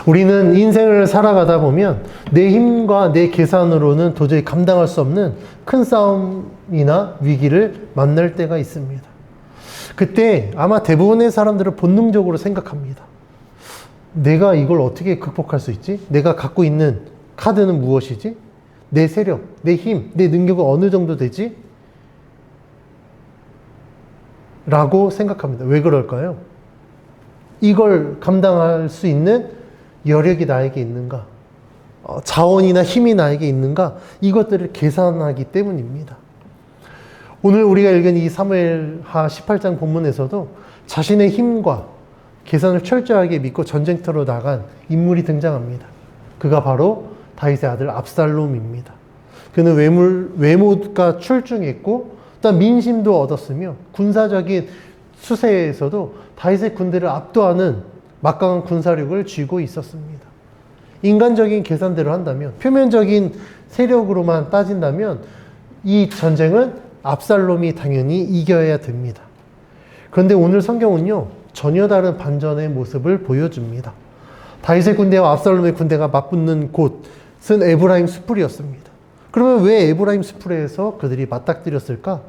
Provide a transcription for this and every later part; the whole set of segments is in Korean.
우리는 인생을 살아가다 보면 내 힘과 내 계산으로는 도저히 감당할 수 없는 큰 싸움이나 위기를 만날 때가 있습니다. 그때 아마 대부분의 사람들은 본능적으로 생각합니다. 내가 이걸 어떻게 극복할 수 있지? 내가 갖고 있는 카드는 무엇이지? 내 세력, 내 힘, 내 능력은 어느 정도 되지? 라고 생각합니다. 왜 그럴까요? 이걸 감당할 수 있는 여력이 나에게 있는가? 자원이나 힘이 나에게 있는가? 이것들을 계산하기 때문입니다. 오늘 우리가 읽은 이 사무엘하 18장 본문에서도 자신의 힘과 계산을 철저하게 믿고 전쟁터로 나간 인물이 등장합니다. 그가 바로 다윗의 아들 압살롬입니다. 그는 외모가 출중했고 또 민심도 얻었으며 군사적인 수세에서도 다윗의 군대를 압도하는 막강한 군사력을 쥐고 있었습니다. 인간적인 계산대로 한다면, 표면적인 세력으로만 따진다면 이 전쟁은 압살롬이 당연히 이겨야 됩니다. 그런데 오늘 성경은요, 전혀 다른 반전의 모습을 보여줍니다. 다윗의 군대와 압살롬의 군대가 맞붙는 곳은 에브라임 수풀이었습니다. 그러면 왜 에브라임 수풀에서 그들이 맞닥뜨렸을까?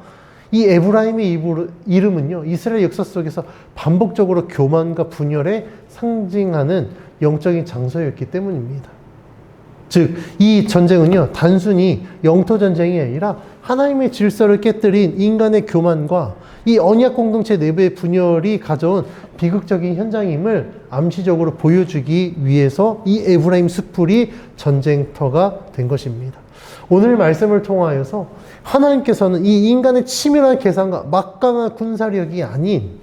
이 에브라임의 이름은요, 이스라엘 역사 속에서 반복적으로 교만과 분열에 상징하는 영적인 장소였기 때문입니다. 즉, 이 전쟁은요, 단순히 영토 전쟁이 아니라 하나님의 질서를 깨뜨린 인간의 교만과 이 언약 공동체 내부의 분열이 가져온 비극적인 현장임을 암시적으로 보여주기 위해서 이 에브라임 수풀이 전쟁터가 된 것입니다. 오늘 말씀을 통하여서 하나님께서는 이 인간의 치밀한 계산과 막강한 군사력이 아닌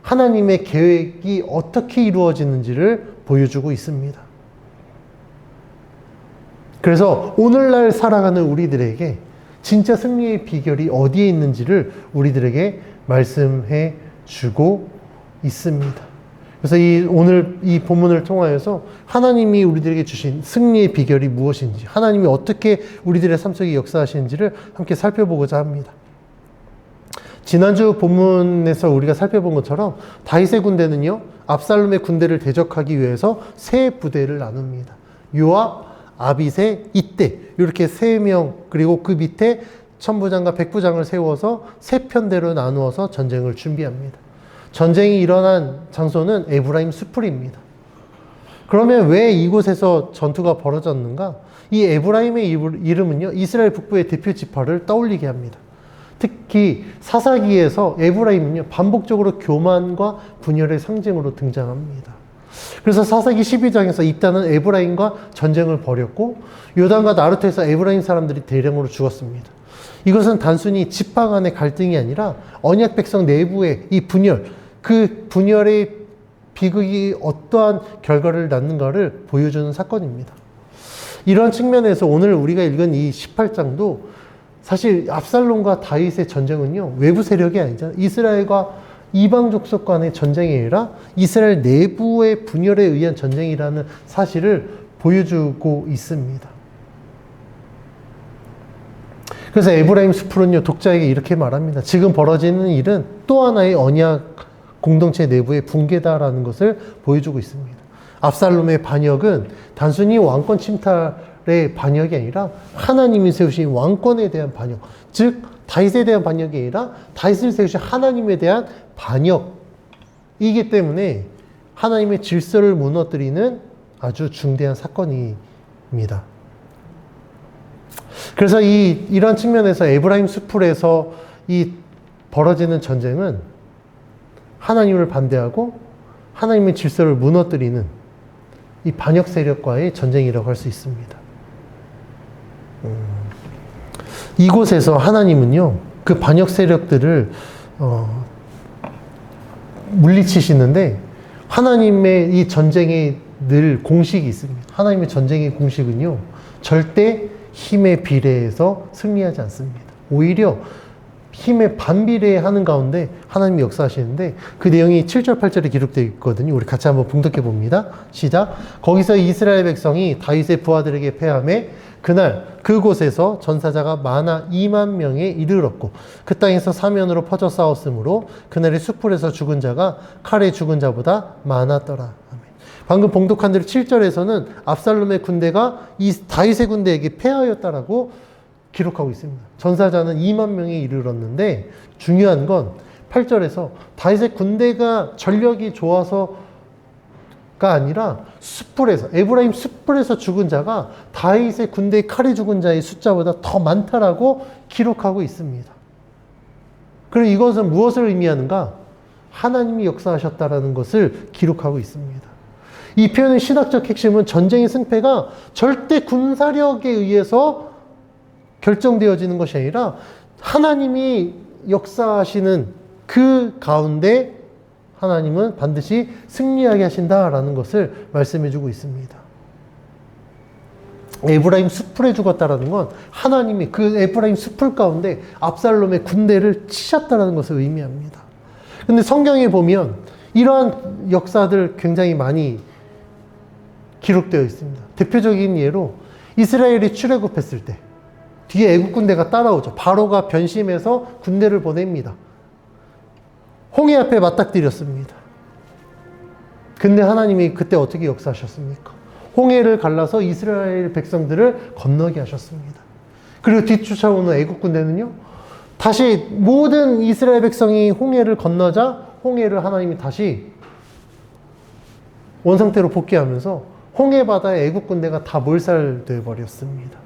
하나님의 계획이 어떻게 이루어지는지를 보여주고 있습니다. 그래서 오늘날 살아가는 우리들에게 진짜 승리의 비결이 어디에 있는지를 우리들에게 말씀해 주고 있습니다. 그래서 오늘 이 본문을 통하여서 하나님이 우리들에게 주신 승리의 비결이 무엇인지, 하나님이 어떻게 우리들의 삶 속에 역사하시는지를 함께 살펴보고자 합니다. 지난주 본문에서 우리가 살펴본 것처럼 다윗의 군대는요, 압살롬의 군대를 대적하기 위해서 세 부대를 나눕니다. 요압, 아비새, 이때 이렇게 3명, 그리고 그 밑에 천부장과 백부장을 세워서 세 편대로 나누어서 전쟁을 준비합니다. 전쟁이 일어난 장소는 에브라임 수풀입니다. 그러면 왜 이곳에서 전투가 벌어졌는가? 이 에브라임의 이름은요, 이스라엘 북부의 대표 지파를 떠올리게 합니다. 특히 사사기에서 에브라임은요, 반복적으로 교만과 분열의 상징으로 등장합니다. 그래서 사사기 12장에서 입다는 에브라임과 전쟁을 벌였고, 요단과 나루터에서 에브라임 사람들이 대량으로 죽었습니다. 이것은 단순히 지파 간의 갈등이 아니라 언약 백성 내부의 이 분열, 그 분열의 비극이 어떠한 결과를 낳는가를 보여주는 사건입니다. 이런 측면에서 오늘 우리가 읽은 이 18장도 사실 압살롬과 다윗의 전쟁은요, 외부 세력이 아니잖아요. 이스라엘과 이방 족속 간의 전쟁이 아니라 이스라엘 내부의 분열에 의한 전쟁이라는 사실을 보여주고 있습니다. 그래서 에브라임 수풀은요, 독자에게 이렇게 말합니다. 지금 벌어지는 일은 또 하나의 언약 공동체 내부의 붕괴다라는 것을 보여주고 있습니다. 압살롬의 반역은 단순히 왕권 침탈의 반역이 아니라 하나님이 세우신 왕권에 대한 반역, 즉 다윗에 대한 반역이 아니라 다윗을 세우신 하나님에 대한 반역이기 때문에 하나님의 질서를 무너뜨리는 아주 중대한 사건입니다. 그래서 이런 측면에서 에브라임 수풀에서 벌어지는 전쟁은 하나님을 반대하고 하나님의 질서를 무너뜨리는 이 반역 세력과의 전쟁이라고 할 수 있습니다. 이곳에서 하나님은요, 그 반역 세력들을 물리치시는데, 하나님의 이 전쟁에 늘 공식이 있습니다. 하나님의 전쟁의 공식은요, 절대 힘에 비례해서 승리하지 않습니다. 오히려 힘에 반비례하는 가운데 하나님이 역사하시는데, 그 내용이 7절, 8절에 기록되어 있거든요. 우리 같이 한번 봉독해 봅니다. 시작. 거기서 이스라엘 백성이 다윗의 부하들에게 패하매 그날 그곳에서 전사자가 많아 2만 명에 이르렀고 그 땅에서 사면으로 퍼져 싸웠으므로 그날의 수풀에서 죽은 자가 칼에 죽은 자보다 많았더라. 아멘. 방금 봉독한 대로 7절에서는 압살롬의 군대가 이 다윗의 군대에게 패하였다라고 기록하고 있습니다. 전사자는 2만 명에 이르렀는데 중요한 건 8절에서 다윗의 군대가 전력이 좋아서가 아니라 숯불에서, 에브라임 숯불에서 죽은 자가 다윗의 군대의 칼에 죽은 자의 숫자보다 더 많다라고 기록하고 있습니다. 그리고 이것은 무엇을 의미하는가? 하나님이 역사하셨다라는 것을 기록하고 있습니다. 이 표현의 신학적 핵심은 전쟁의 승패가 절대 군사력에 의해서 결정되어지는 것이 아니라 하나님이 역사하시는 그 가운데 하나님은 반드시 승리하게 하신다라는 것을 말씀해주고 있습니다. 에브라임 숲풀에 죽었다라는 건 하나님이 그 에브라임 숲풀 가운데 압살롬의 군대를 치셨다라는 것을 의미합니다. 근데 성경에 보면 이러한 역사들 굉장히 많이 기록되어 있습니다. 대표적인 예로 이스라엘이 출애굽했을 때 뒤에 애국 군대가 따라오죠. 바로가 변심해서 군대를 보냅니다. 홍해 앞에 맞닥뜨렸습니다. 근데 하나님이 그때 어떻게 역사하셨습니까? 홍해를 갈라서 이스라엘 백성들을 건너게 하셨습니다. 그리고 뒤쫓아오는 애국 군대는요, 다시 모든 이스라엘 백성이 홍해를 건너자 홍해를 하나님이 다시 원상태로 복귀하면서 홍해 바다에 애국 군대가 다 몰살돼 버렸습니다.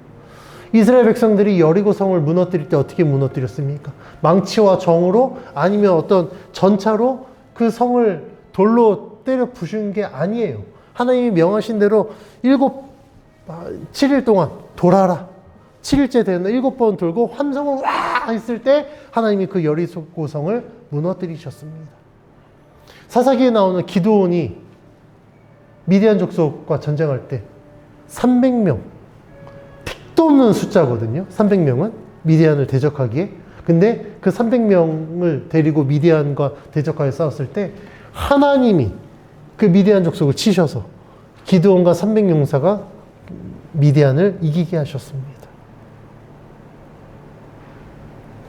이스라엘 백성들이 여리고성을 무너뜨릴 때 어떻게 무너뜨렸습니까? 망치와 정으로 아니면 어떤 전차로 그 성을 돌로 때려 부순 게 아니에요. 하나님이 명하신 대로 7일 동안 돌아라. 7일째 되는 7번 돌고 함성을 와 했을 때 하나님이 그 여리고성을 무너뜨리셨습니다. 사사기에 나오는 기드온이 미디안 족속과 전쟁할 때 300명, 택도 없는 숫자거든요. 300명은 미디안을 대적하기에. 근데 그 300명을 데리고 미디안과 대적하여 싸웠을 때 하나님이 그 미디안 족속을 치셔서 기드온과 300용사가 미디안을 이기게 하셨습니다.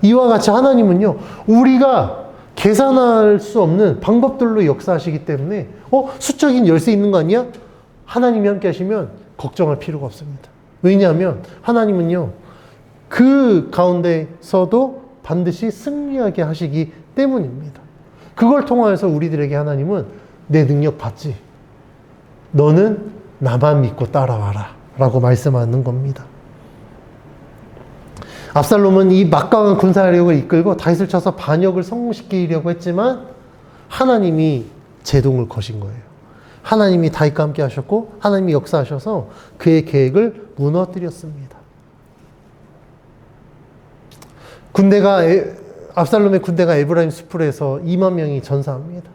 이와 같이 하나님은요, 우리가 계산할 수 없는 방법들로 역사하시기 때문에 수적인 열쇠 있는 거 아니야? 하나님이 함께 하시면 걱정할 필요가 없습니다. 왜냐하면 하나님은요, 그 가운데서도 반드시 승리하게 하시기 때문입니다. 그걸 통하여서 우리들에게 하나님은 내 능력 받지. 너는 나만 믿고 따라와라. 라고 말씀하는 겁니다. 압살롬은 이 막강한 군사력을 이끌고 다윗을 쳐서 반역을 성공시키려고 했지만 하나님이 제동을 거신 거예요. 하나님이 다윗과 함께 하셨고 하나님이 역사하셔서 그의 계획을 무너뜨렸습니다. 압살롬의 군대가 에브라임 숲풀에서 2만 명이 전사합니다.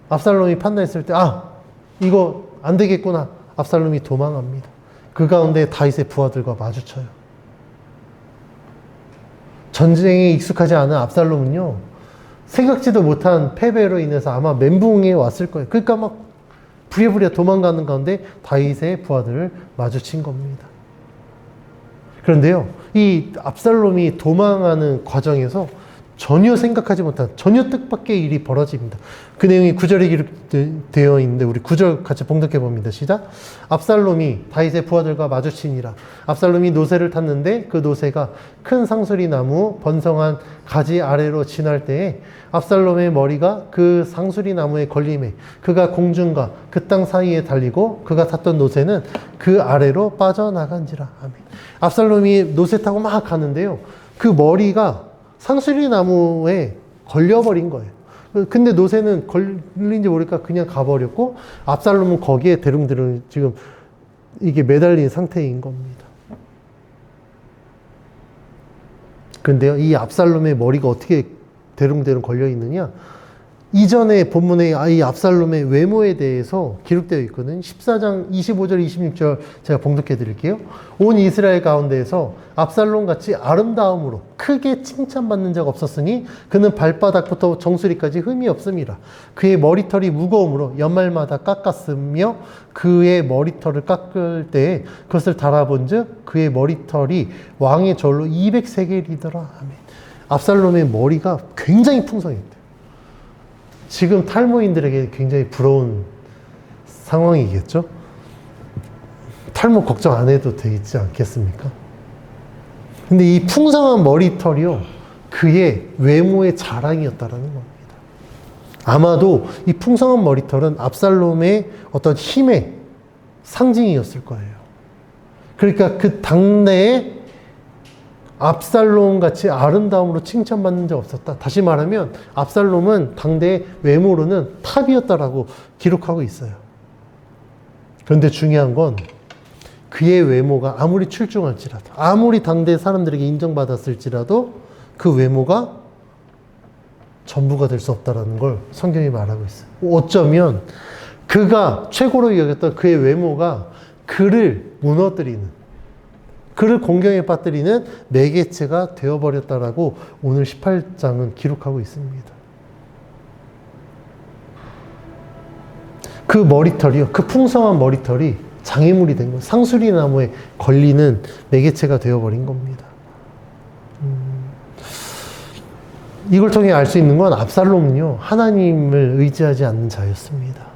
압살롬이 판단했을 때 이거 안 되겠구나. 압살롬이 도망합니다. 그 가운데 다윗의 부하들과 마주쳐요. 전쟁에 익숙하지 않은 압살롬은요, 생각지도 못한 패배로 인해서 아마 멘붕에 왔을 거예요. 그러니까 막 부랴부랴 도망가는 가운데 다윗의 부하들을 마주친 겁니다. 그런데요, 이 압살롬이 도망하는 과정에서 전혀 생각하지 못한, 전혀 뜻밖의 일이 벌어집니다. 그 내용이 9절에 기록되어 있는데 우리 9절 같이 봉독해 봅니다. 시작. 압살롬이 다윗의 부하들과 마주치니라. 압살롬이 노새를 탔는데 그 노새가 큰 상수리 나무 번성한 가지 아래로 지날 때에 압살롬의 머리가 그 상수리 나무에 걸림에 그가 공중과 그 땅 사이에 달리고 그가 탔던 노새는 그 아래로 빠져나간지라. 아멘. 압살롬이 노새 타고 막 가는데요, 그 머리가 상수리 나무에 걸려버린 거예요. 근데 노새는 걸린지 모르니까 그냥 가버렸고 압살롬은 거기에 대릉대릉 지금 이게 매달린 상태인 겁니다. 근데요, 이 압살롬의 머리가 어떻게 대릉대릉 걸려 있느냐? 이전에 본문에 이 압살롬의 외모에 대해서 기록되어 있거든요. 14장 25절 26절 제가 봉독해 드릴게요. 온 이스라엘 가운데에서 압살롬 같이 아름다움으로 크게 칭찬받는 자가 없었으니 그는 발바닥부터 정수리까지 흠이 없음이라. 그의 머리털이 무거움으로 연말마다 깎았으며 그의 머리털을 깎을 때에 그것을 달아본즉 그의 머리털이 왕의 절로 200세겔이더라. 아멘. 압살롬의 머리가 굉장히 풍성했대요. 지금 탈모인들에게 굉장히 부러운 상황이겠죠. 탈모 걱정 안 해도 되지 않겠습니까? 근데 이 풍성한 머리털이요, 그의 외모의 자랑이었다라는 겁니다. 아마도 이 풍성한 머리털은 압살롬의 어떤 힘의 상징이었을 거예요. 그러니까 그 당내에 압살롬 같이 아름다움으로 칭찬받는 적 없었다. 다시 말하면 압살롬은 당대의 외모로는 탑이었다라고 기록하고 있어요. 그런데 중요한 건 그의 외모가 아무리 출중할지라도, 아무리 당대 사람들에게 인정받았을지라도 그 외모가 전부가 될 수 없다는 걸 성경이 말하고 있어요. 어쩌면 그가 최고로 여겼던 그의 외모가 그를 무너뜨리는, 그를 공경에 빠뜨리는 매개체가 되어버렸다라고 오늘 18장은 기록하고 있습니다. 그 머리털이요, 그 풍성한 머리털이 장애물이 된 거예요. 상수리 나무에 걸리는 매개체가 되어버린 겁니다. 이걸 통해 알 수 있는 건 압살롬은요, 하나님을 의지하지 않는 자였습니다.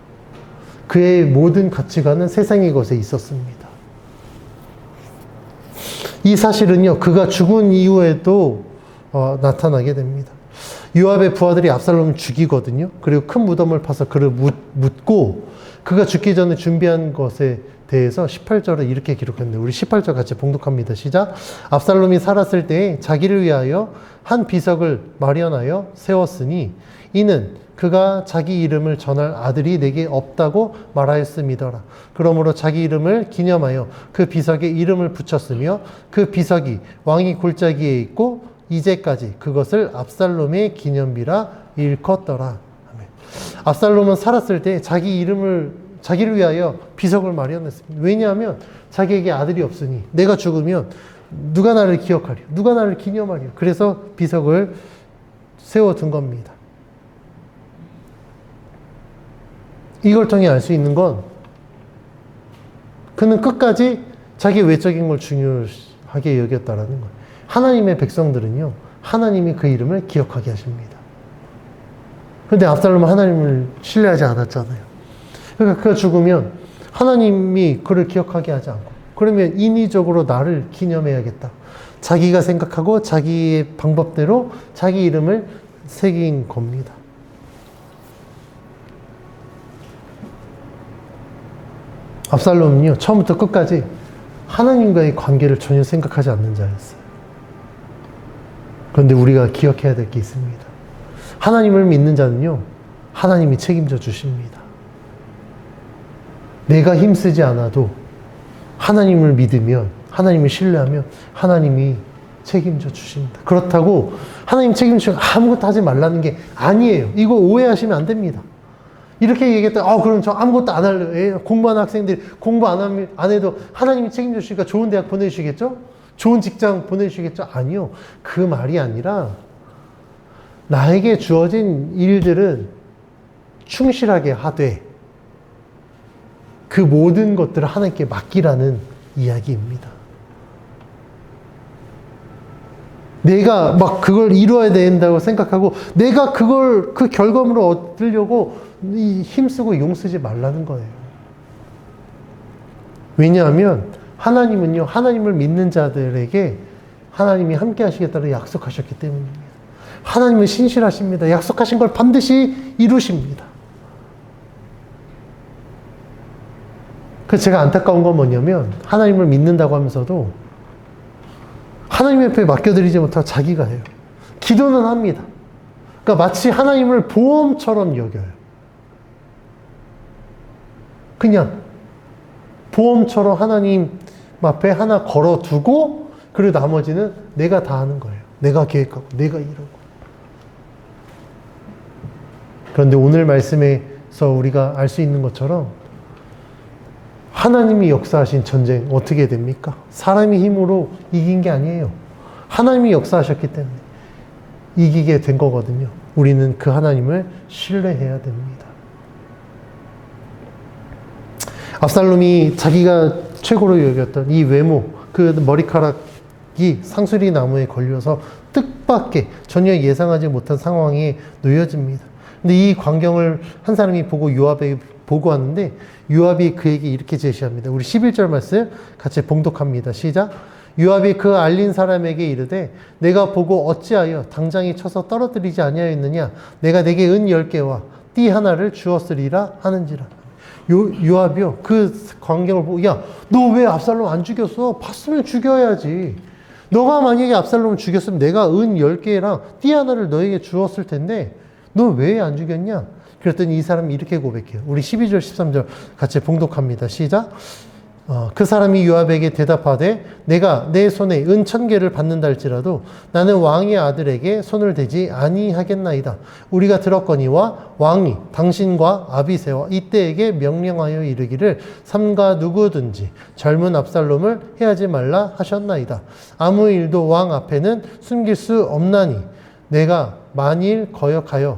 그의 모든 가치관은 세상의 것에 있었습니다. 이 사실은요, 그가 죽은 이후에도 나타나게 됩니다. 요압의 부하들이 압살롬을 죽이거든요. 그리고 큰 무덤을 파서 그를 묻고 그가 죽기 전에 준비한 것에 대해서 18절에 이렇게 기록했는데, 우리 18절 같이 봉독합니다. 시작. 압살롬이 살았을 때에 자기를 위하여 한 비석을 마련하여 세웠으니 이는 그가 자기 이름을 전할 아들이 내게 없다고 말하였음이더라. 그러므로 자기 이름을 기념하여 그 비석에 이름을 붙였으며 그 비석이 왕이 골짜기에 있고 이제까지 그것을 압살롬의 기념비라 일컫더라. 아멘. 압살롬은 살았을 때 자기를 위하여 비석을 마련했습니다. 왜냐하면 자기에게 아들이 없으니 내가 죽으면 누가 나를 기억하려, 누가 나를 기념하려. 그래서 비석을 세워둔 겁니다. 이걸 통해 알 수 있는 건 그는 끝까지 자기 외적인 걸 중요하게 여겼다라는 거예요. 하나님의 백성들은요, 하나님이 그 이름을 기억하게 하십니다. 그런데 압살롬은 하나님을 신뢰하지 않았잖아요. 그러니까 그가 죽으면 하나님이 그를 기억하게 하지 않고, 그러면 인위적으로 나를 기념해야겠다. 자기가 생각하고 자기의 방법대로 자기 이름을 새긴 겁니다. 압살롬은요, 처음부터 끝까지 하나님과의 관계를 전혀 생각하지 않는 자였어요. 그런데 우리가 기억해야 될 게 있습니다. 하나님을 믿는 자는요, 하나님이 책임져 주십니다. 내가 힘쓰지 않아도 하나님을 믿으면, 하나님을 신뢰하면 하나님이 책임져 주십니다. 그렇다고 하나님 책임지면 아무것도 하지 말라는 게 아니에요. 이거 오해하시면 안 됩니다. 이렇게 얘기했다. 그럼 저 아무것도 안 할래요. 공부하는 학생들이 공부 안 해도 하나님이 책임져 주시니까 좋은 대학 보내주시겠죠? 좋은 직장 보내주시겠죠? 아니요. 그 말이 아니라 나에게 주어진 일들은 충실하게 하되 그 모든 것들을 하나님께 맡기라는 이야기입니다. 내가 막 그걸 이루어야 된다고 생각하고 내가 그 결과물을 얻으려고 힘쓰고 용쓰지 말라는 거예요. 왜냐하면 하나님은요, 하나님을 믿는 자들에게 하나님이 함께 하시겠다고 약속하셨기 때문입니다. 하나님은 신실하십니다. 약속하신 걸 반드시 이루십니다. 그래서 제가 안타까운 건 뭐냐면, 하나님을 믿는다고 하면서도 하나님 옆에 맡겨드리지 못하고 자기가 해요. 기도는 합니다. 그러니까 마치 하나님을 보험처럼 여겨요. 그냥 보험처럼 하나님 앞에 하나 걸어두고, 그리고 나머지는 내가 다 하는 거예요. 내가 계획하고 내가 이루고. 그런데 오늘 말씀에서 우리가 알 수 있는 것처럼 하나님이 역사하신 전쟁 어떻게 됩니까? 사람의 힘으로 이긴 게 아니에요. 하나님이 역사하셨기 때문에 이기게 된 거거든요. 우리는 그 하나님을 신뢰해야 됩니다. 압살롬이 자기가 최고로 여겼던 이 외모, 그 머리카락이 상수리 나무에 걸려서 뜻밖의 전혀 예상하지 못한 상황에 놓여집니다. 근데 이 광경을 한 사람이 보고 요압에게 보고하는데 요압이 그에게 이렇게 제시합니다. 우리 11절 말씀 같이 봉독합니다. 시작. 요압이 그 알린 사람에게 이르되 내가 보고 어찌하여 당장에 쳐서 떨어뜨리지 아니하였느냐. 내가 내게 은 10개와 띠 하나를 주었으리라 하는지라. 요압이요 그 광경을 보고 야, 너 왜 압살롬 안 죽였어? 봤으면 죽여야지. 너가 만약에 압살롬을 죽였으면 내가 은 10개랑 띠 하나를 너에게 주었을 텐데 너 왜 안 죽였냐? 그랬더니 이 사람이 이렇게 고백해요. 우리 12절 13절 같이 봉독합니다. 시작. 그 사람이 요압에게 대답하되 내가 내 손에 은 1000개를 받는다 할지라도 나는 왕의 아들에게 손을 대지 아니하겠나이다. 우리가 들었거니와 왕이 당신과 아비새와 이때에게 명령하여 이르기를 삼가 누구든지 젊은 압살롬을 해하지 말라 하셨나이다. 아무 일도 왕 앞에는 숨길 수 없나니 내가 만일 거역하여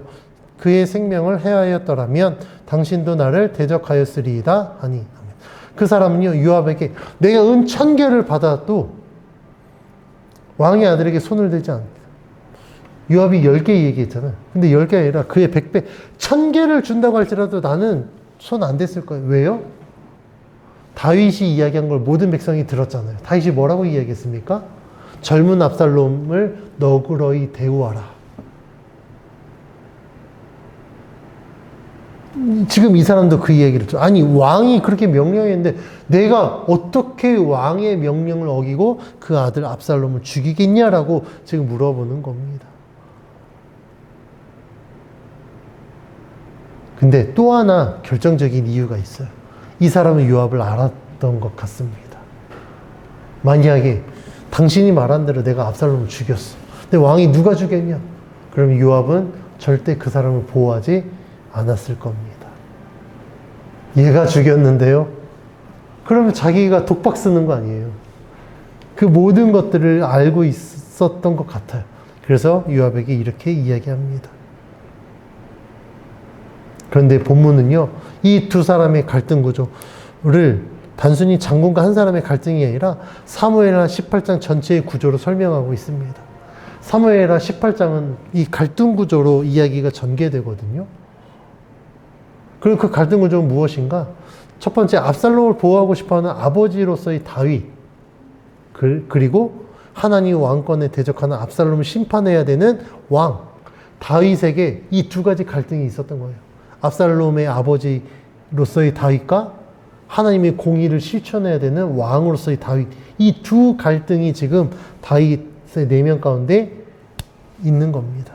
그의 생명을 해하였더라면 당신도 나를 대적하였으리이다 하니. 그 사람은요 요압에게 내가 은 1000개를 받아도 왕의 아들에게 손을 대지 않습니다. 요압이 10개 얘기했잖아요. 근데 10개 아니라 그의 100배 1000개를 준다고 할지라도 나는 손 안 댔을 거예요. 왜요? 다윗이 이야기한 걸 모든 백성이 들었잖아요. 다윗이 뭐라고 이야기했습니까? 젊은 압살롬을 너그러이 대우하라. 지금 이 사람도 그 얘기를 했죠. 아니 왕이 그렇게 명령했는데 내가 어떻게 왕의 명령을 어기고 그 아들 압살롬을 죽이겠냐라고 지금 물어보는 겁니다. 근데 또 하나 결정적인 이유가 있어요. 이 사람은 요압을 알았던 것 같습니다. 만약에 당신이 말한 대로 내가 압살롬을 죽였어. 근데 왕이 누가 죽였냐? 그러면 요압은 절대 그 사람을 보호하지 않았을 겁니다. 얘가 죽였는데요? 그러면 자기가 독박 쓰는 거 아니에요. 그 모든 것들을 알고 있었던 것 같아요. 그래서 요압에게 이렇게 이야기합니다. 그런데 본문은요, 이 두 사람의 갈등 구조를 단순히 장군과 한 사람의 갈등이 아니라 사무엘하 18장 전체의 구조로 설명하고 있습니다. 사무엘하 18장은 이 갈등 구조로 이야기가 전개되거든요. 그리고 그 갈등 구조는 무엇인가? 첫 번째, 압살롬을 보호하고 싶어하는 아버지로서의 다윗, 그리고 하나님 왕권에 대적하는 압살롬을 심판해야 되는 왕, 다윗에게 이 두 가지 갈등이 있었던 거예요. 압살롬의 아버지로서의 다윗과 하나님의 공의를 실천해야 되는 왕으로서의 다윗, 이 두 갈등이 지금 다윗의 내면 가운데 있는 겁니다.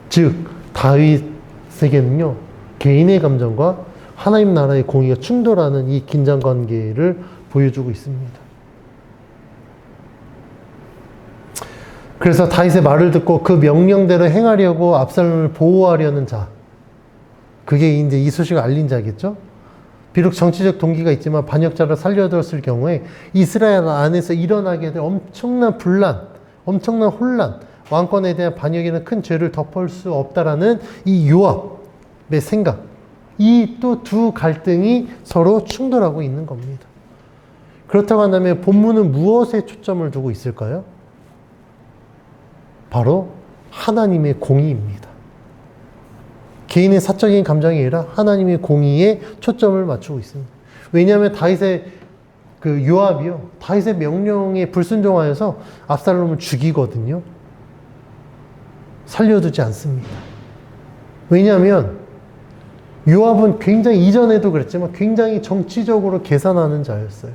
즉 다윗에게는요 개인의 감정과 하나님 나라의 공의가 충돌하는 이 긴장관계를 보여주고 있습니다. 그래서 다윗의 말을 듣고 그 명령대로 행하려고 압살롬을 보호하려는 자, 그게 이제 이 소식을 알린 자겠죠. 비록 정치적 동기가 있지만 반역자를 살려두었을 경우에 이스라엘 안에서 일어나게 될 엄청난 분란, 엄청난 혼란, 왕권에 대한 반역에는 큰 죄를 덮을 수 없다라는 이 요압의 생각, 이 또 두 갈등이 서로 충돌하고 있는 겁니다. 그렇다고 한다면 본문은 무엇에 초점을 두고 있을까요? 바로 하나님의 공의입니다. 개인의 사적인 감정이 아니라 하나님의 공의에 초점을 맞추고 있습니다. 왜냐하면 다윗의 그 요압이요, 다윗의 명령에 불순종하여서 압살롬을 죽이거든요. 살려두지 않습니다. 왜냐하면 요압은 굉장히 이전에도 그랬지만 굉장히 정치적으로 계산하는 자였어요.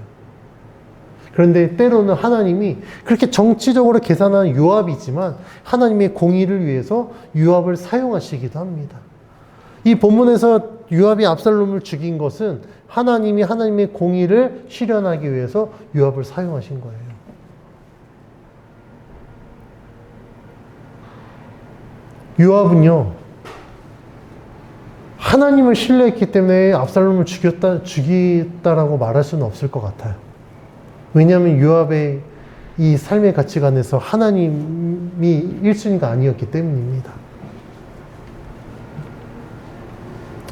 그런데 때로는 하나님이 그렇게 정치적으로 계산하는 요압이지만 하나님의 공의를 위해서 요압을 사용하시기도 합니다. 이 본문에서 요압이 압살롬을 죽인 것은 하나님이 하나님의 공의를 실현하기 위해서 요압을 사용하신 거예요. 요압은요, 하나님을 신뢰했기 때문에 압살롬을 죽였다라고 말할 수는 없을 것 같아요. 왜냐하면 요압의 이 삶의 가치관에서 하나님이 1순위가 아니었기 때문입니다.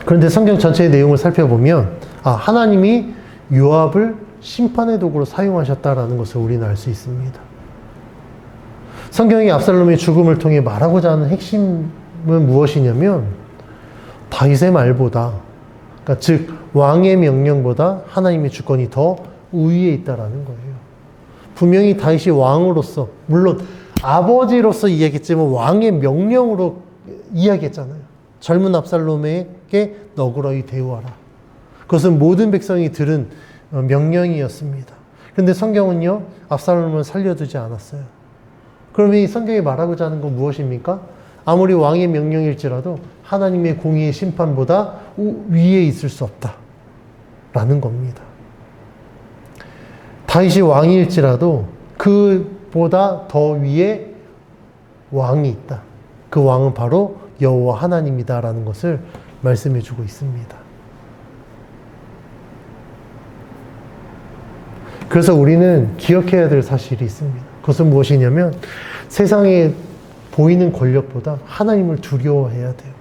그런데 성경 전체의 내용을 살펴보면 하나님이 요압을 심판의 도구로 사용하셨다라는 것을 우리는 알 수 있습니다. 성경이 압살롬의 죽음을 통해 말하고자 하는 핵심은 무엇이냐면 다윗의 말보다, 그러니까 즉 왕의 명령보다 하나님의 주권이 더 우위에 있다라는 거예요. 분명히 다윗이 왕으로서, 물론 아버지로서 이야기했지만 왕의 명령으로 이야기했잖아요. 젊은 압살롬에게 너그러이 대우하라. 그것은 모든 백성이 들은 명령이었습니다. 그런데 성경은요, 압살롬을 살려두지 않았어요. 그러면 이 성경이 말하고자 하는 건 무엇입니까? 아무리 왕의 명령일지라도 하나님의 공의의 심판보다 위에 있을 수 없다 라는 겁니다. 다윗이 왕일지라도 그보다 더 위에 왕이 있다. 그 왕은 바로 여호와 하나님이다 라는 것을 말씀해 주고 있습니다. 그래서 우리는 기억해야 될 사실이 있습니다. 그것은 무엇이냐면 세상에 보이는 권력보다 하나님을 두려워해야 돼요.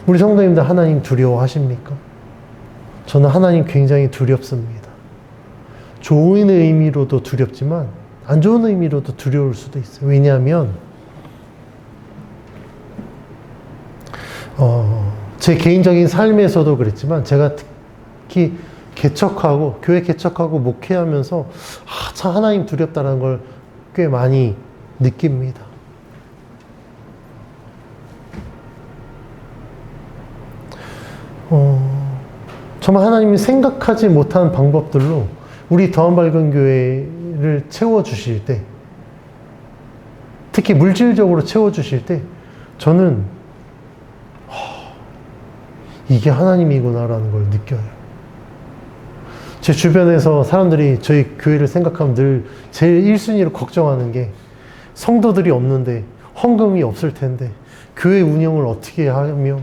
우리 성도님들 하나님 두려워하십니까? 저는 하나님 굉장히 두렵습니다. 좋은 의미로도 두렵지만 안 좋은 의미로도 두려울 수도 있어요. 왜냐하면 제 개인적인 삶에서도 그랬지만 제가 특히 교회 개척하고 목회하면서 참 하나님 두렵다는 걸 꽤 많이 느낍니다. 정말 하나님이 생각하지 못한 방법들로 우리 더한 밝은 교회를 채워주실 때, 특히 물질적으로 채워주실 때 저는 이게 하나님이구나라는 걸 느껴요. 제 주변에서 사람들이 저희 교회를 생각하면 늘 제일 1순위로 걱정하는 게 성도들이 없는데, 헌금이 없을 텐데 교회 운영을 어떻게 하며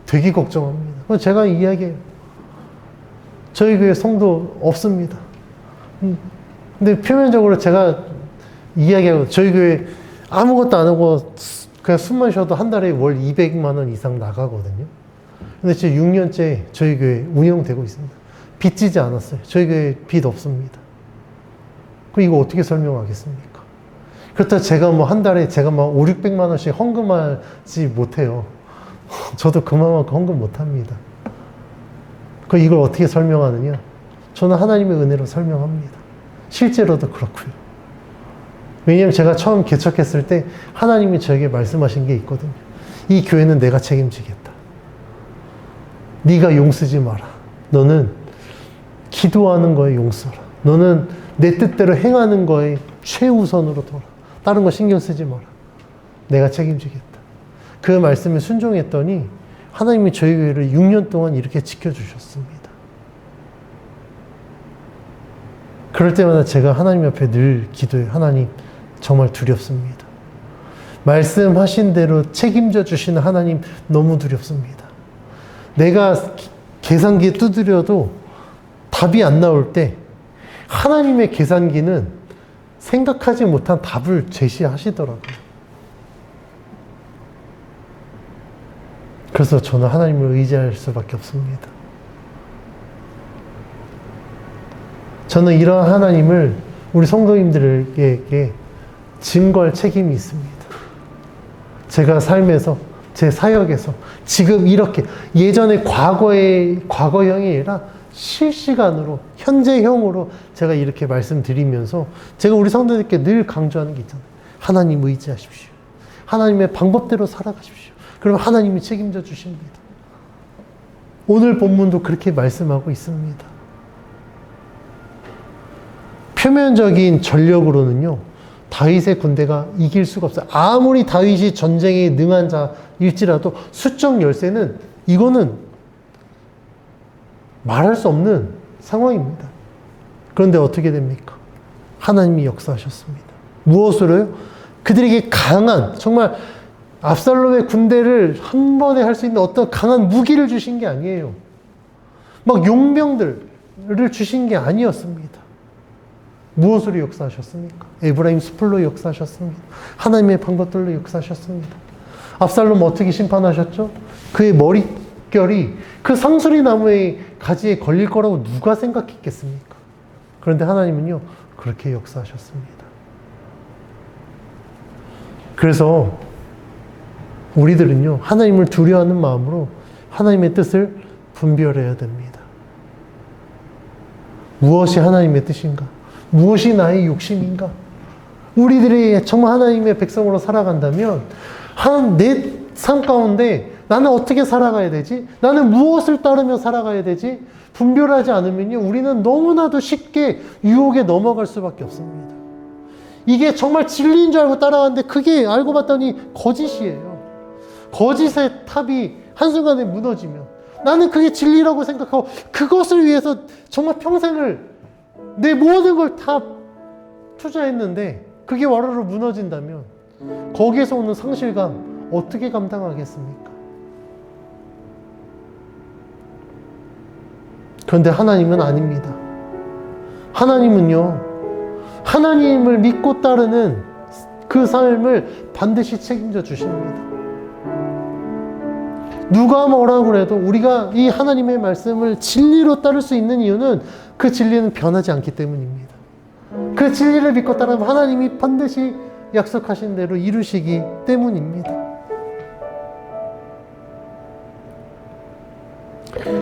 되게 걱정합니다. 그래서 제가 이야기해요. 저희 교회 성도 없습니다. 근데 표면적으로 제가 이야기하고, 저희 교회 아무것도 안 하고 그냥 숨만 쉬어도 한 달에 월 200만 원 이상 나가거든요. 근데 지금 6년째 저희 교회 운영되고 있습니다. 빚지지 않았어요. 저희 교회 빚 없습니다. 그럼 이거 어떻게 설명하겠습니까? 그렇다고 제가 뭐 한 달에 제가 막 5, 600만 원씩 헌금하지 못해요. 저도 그만큼 헌금 못합니다. 그럼 이걸 어떻게 설명하느냐? 저는 하나님의 은혜로 설명합니다. 실제로도 그렇고요. 왜냐하면 제가 처음 개척했을 때 하나님이 저에게 말씀하신 게 있거든요. 이 교회는 내가 책임지겠다. 네가 용쓰지 마라. 너는 기도하는 거에 용서라. 너는 내 뜻대로 행하는 거에 최우선으로 둬라. 다른 거 신경 쓰지 마라. 내가 책임지겠다. 그 말씀에 순종했더니 하나님이 저희 교회를 6년 동안 이렇게 지켜주셨습니다. 그럴 때마다 제가 하나님 앞에 늘 기도해요. 하나님, 정말 두렵습니다. 말씀하신 대로 책임져 주시는 하나님 너무 두렵습니다. 내가 계산기에 두드려도 답이 안 나올 때 하나님의 계산기는 생각하지 못한 답을 제시하시더라고요. 그래서 저는 하나님을 의지할 수밖에 없습니다. 저는 이러한 하나님을 우리 성도님들에게 증거할 책임이 있습니다. 제가 삶에서, 제 사역에서 지금 이렇게, 예전에 과거형이 아니라 실시간으로, 현재형으로 제가 이렇게 말씀드리면서 제가 우리 성도들께 늘 강조하는 게 있잖아요. 하나님 의지하십시오. 하나님의 방법대로 살아가십시오. 그럼 하나님이 책임져 주십니다. 오늘 본문도 그렇게 말씀하고 있습니다. 표면적인 전력으로는요, 다윗의 군대가 이길 수가 없어요. 아무리 다윗이 전쟁에 능한 자일지라도 수적 열세는, 이거는 말할 수 없는 상황입니다. 그런데 어떻게 됩니까? 하나님이 역사하셨습니다. 무엇으로요? 그들에게 강한, 정말 압살롬의 군대를 한 번에 할 수 있는 어떤 강한 무기를 주신 게 아니에요. 막 용병들을 주신 게 아니었습니다. 무엇으로 역사하셨습니까? 에브라임 숲으로 역사하셨습니다. 하나님의 방법들로 역사하셨습니다. 압살롬 어떻게 심판하셨죠? 그의 머릿결이 그 상수리 나무의 가지에 걸릴 거라고 누가 생각했겠습니까? 그런데 하나님은요, 그렇게 역사하셨습니다. 그래서 우리들은요, 하나님을 두려워하는 마음으로 하나님의 뜻을 분별해야 됩니다. 무엇이 하나님의 뜻인가? 무엇이 나의 욕심인가? 우리들이 정말 하나님의 백성으로 살아간다면 내 삶 가운데 나는 어떻게 살아가야 되지? 나는 무엇을 따르며 살아가야 되지? 분별하지 않으면요, 우리는 너무나도 쉽게 유혹에 넘어갈 수밖에 없습니다. 이게 정말 진리인 줄 알고 따라가는데 그게 알고 봤더니 거짓이에요. 거짓의 탑이 한순간에 무너지면 나는 그게 진리라고 생각하고 그것을 위해서 정말 평생을 내 모든 걸 다 투자했는데 그게 와르르 무너진다면 거기에서 오는 상실감 어떻게 감당하겠습니까? 그런데 하나님은 아닙니다. 하나님은요, 하나님을 믿고 따르는 그 삶을 반드시 책임져 주십니다. 누가 뭐라고 해도 우리가 이 하나님의 말씀을 진리로 따를 수 있는 이유는 그 진리는 변하지 않기 때문입니다. 그 진리를 믿고 따르면 하나님이 반드시 약속하신 대로 이루시기 때문입니다.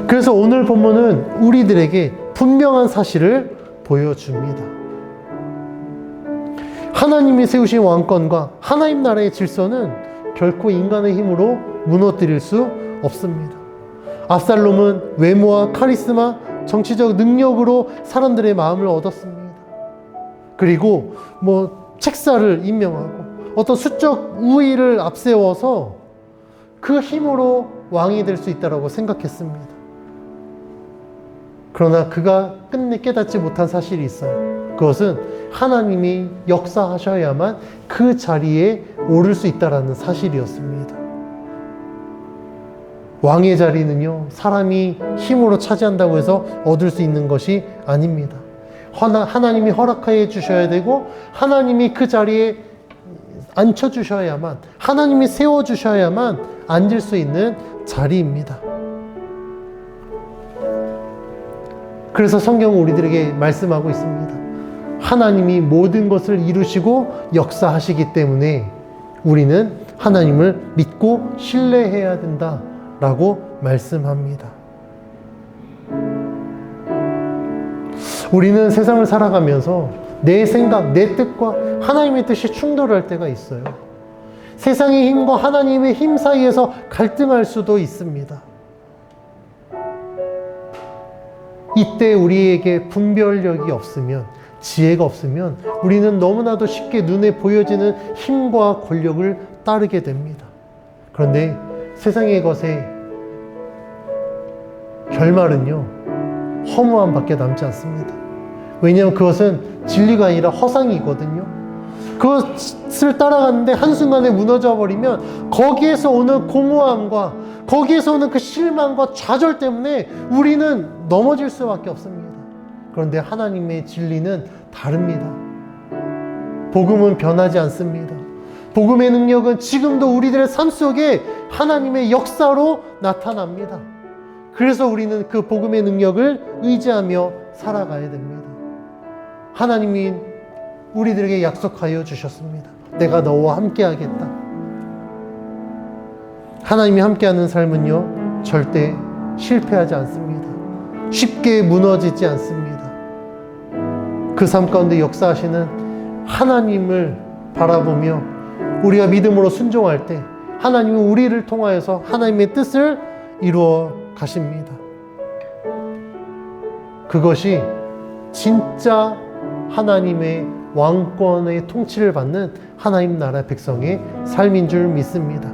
그래서 오늘 본문은 우리들에게 분명한 사실을 보여줍니다. 하나님이 세우신 왕권과 하나님 나라의 질서는 결코 인간의 힘으로 무너뜨릴 수 없습니다. 압살롬은 외모와 카리스마, 정치적 능력으로 사람들의 마음을 얻었습니다. 그리고 책사를 임명하고 어떤 수적 우위를 앞세워서 그 힘으로 왕이 될 수 있다고 생각했습니다. 그러나 그가 끝내 깨닫지 못한 사실이 있어요. 그것은 하나님이 역사하셔야만 그 자리에 오를 수 있다는 사실이었습니다. 왕의 자리는요, 사람이 힘으로 차지한다고 해서 얻을 수 있는 것이 아닙니다. 하나님이 허락해 주셔야 되고 하나님이 그 자리에 앉혀주셔야만, 하나님이 세워주셔야만 앉을 수 있는 자리입니다. 그래서 성경은 우리들에게 말씀하고 있습니다. 하나님이 모든 것을 이루시고 역사하시기 때문에 우리는 하나님을 믿고 신뢰해야 된다라고 말씀합니다. 우리는 세상을 살아가면서 내 생각, 내 뜻과 하나님의 뜻이 충돌할 때가 있어요. 세상의 힘과 하나님의 힘 사이에서 갈등할 수도 있습니다. 이때 우리에게 분별력이 없으면, 지혜가 없으면 우리는 너무나도 쉽게 눈에 보여지는 힘과 권력을 따르게 됩니다. 그런데 세상의 것의 결말은요, 허무함 밖에 남지 않습니다. 왜냐하면 그것은 진리가 아니라 허상이거든요. 그것을 따라가는데 한순간에 무너져 버리면 거기에서 오는 공허함과 거기에서 오는 그 실망과 좌절 때문에 우리는 넘어질 수밖에 없습니다. 그런데 하나님의 진리는 다릅니다. 복음은 변하지 않습니다. 복음의 능력은 지금도 우리들의 삶 속에 하나님의 역사로 나타납니다. 그래서 우리는 그 복음의 능력을 의지하며 살아가야 됩니다. 하나님이 우리들에게 약속하여 주셨습니다. 내가 너와 함께 하겠다. 하나님이 함께하는 삶은요, 절대 실패하지 않습니다. 쉽게 무너지지 않습니다. 그 삶 가운데 역사하시는 하나님을 바라보며 우리가 믿음으로 순종할 때 하나님은 우리를 통하여서 하나님의 뜻을 이루어 가십니다. 그것이 진짜 하나님의 왕권의 통치를 받는 하나님 나라 백성의 삶인 줄 믿습니다.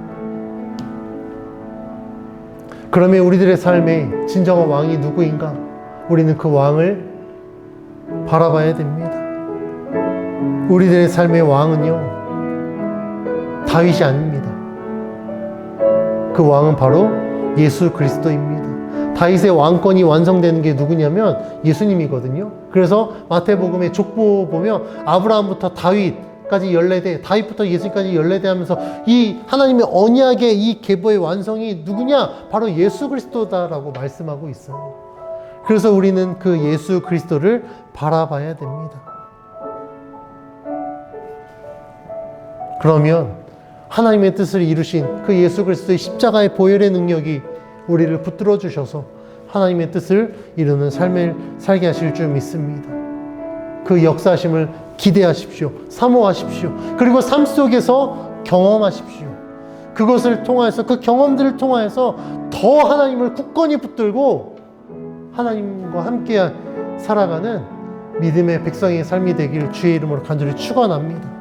그러면 우리들의 삶에 진정한 왕이 누구인가? 우리는 그 왕을 바라봐야 됩니다. 우리들의 삶의 왕은요, 다윗이 아닙니다. 그 왕은 바로 예수 그리스도입니다. 다윗의 왕권이 완성되는 게 누구냐면 예수님이거든요. 그래서 마태복음의 족보 보면 아브라함부터 다윗까지 14대, 다윗부터 예수님까지 14대 하면서 이 하나님의 언약의 이 계보의 완성이 누구냐? 바로 예수 그리스도다라고 말씀하고 있어요. 그래서 우리는 그 예수 그리스도를 바라봐야 됩니다. 그러면 하나님의 뜻을 이루신 그 예수 그리스도의 십자가의 보혈의 능력이 우리를 붙들어 주셔서 하나님의 뜻을 이루는 삶을 살게 하실 줄 믿습니다. 그 역사하심을 기대하십시오. 사모하십시오. 그리고 삶 속에서 경험하십시오. 그것을 통하여서, 그 경험들을 통하여서 더 하나님을 굳건히 붙들고 하나님과 함께 살아가는 믿음의 백성의 삶이 되기를 주의 이름으로 간절히 축원합니다.